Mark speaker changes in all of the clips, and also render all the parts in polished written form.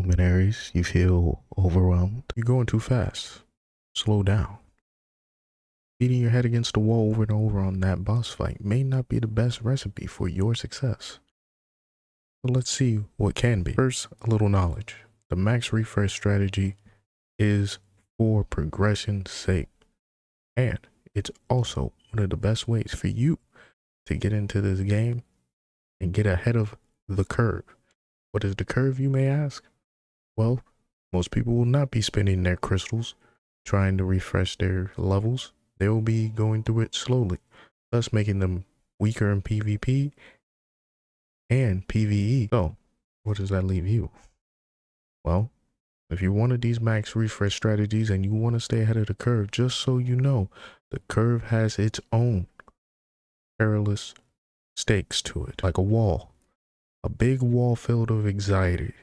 Speaker 1: luminaries. You feel overwhelmed. You're going too fast. Slow down. Beating your head against the wall over and over on that boss fight may not be the best recipe for your success. So let's see what can be. First, a little knowledge. The max refresh strategy is for progression's sake. And it's also one of the best ways for you to get into this game and get ahead of the curve. What is the curve, you may ask? Well, most people will not be spending their crystals trying to refresh their levels. They will be going through it slowly, thus making them weaker in PvP and PvE. So, what does that leave you? Well, if you're one of these max refresh strategies and you want to stay ahead of the curve, just so you know, the curve has its own perilous stakes to it, like a wall, a big wall filled of anxiety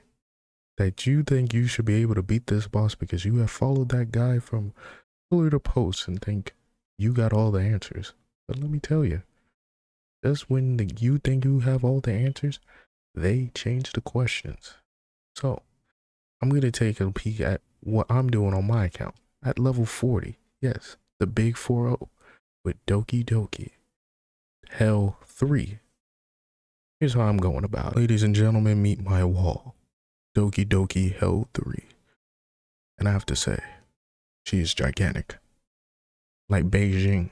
Speaker 1: that you think you should be able to beat this boss because you have followed that guy from pillar to post and think you got all the answers. But let me tell you, just when you think you have all the answers, they change the questions. So I'm going to take a peek at what I'm doing on my account at level 40. Yes, the big 4-0 with Doki Doki Hell 3. Here's how I'm going about it. Ladies and gentlemen, meet my wall, Doki Doki Hell 3. And I have to say, she is gigantic. Like Beijing.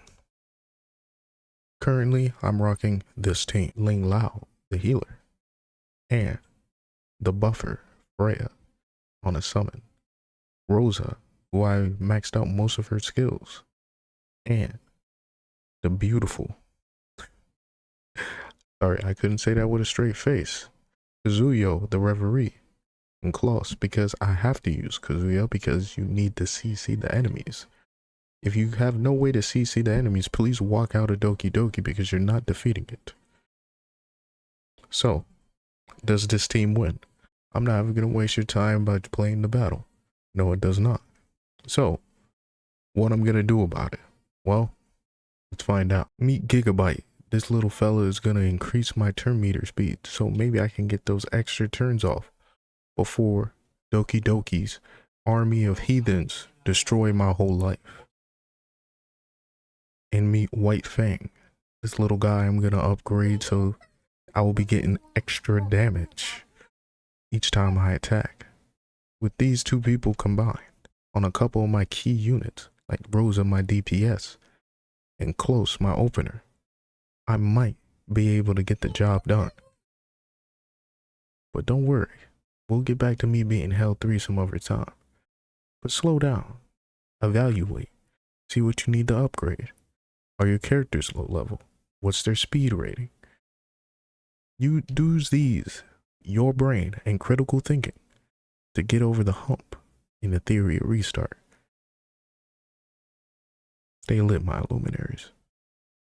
Speaker 1: Currently, I'm rocking this team. Ling Lao, the healer. And the buffer, Freya, on a summon. Rosa, who I maxed out most of her skills. And the beautiful. Sorry, I couldn't say that with a straight face. Kazuyo, the reverie. And Klaus, because I have to use Kazuya because you need to CC the enemies. If you have no way to CC the enemies, please walk out of Doki Doki because you're not defeating it. So, does this team win? I'm not even going to waste your time by playing the battle. No, it does not. So, what I'm going to do about it? Well, let's find out. Meet Gigabyte. This little fella is going to increase my turn meter speed, so maybe I can get those extra turns off before Doki Doki's army of heathens destroy my whole life. And meet White Fang. This little guy I'm gonna upgrade so I will be getting extra damage each time I attack. With these two people combined on a couple of my key units, like Rosa my DPS and Close my opener, I might be able to get the job done. But don't worry, we'll get back to me beating Hell 3 some other time. But slow down, evaluate, see what you need to upgrade. Are your characters low level? What's their speed rating? You use these, your brain and critical thinking, to get over the hump in Etheria Restart. Stay lit, my luminaries.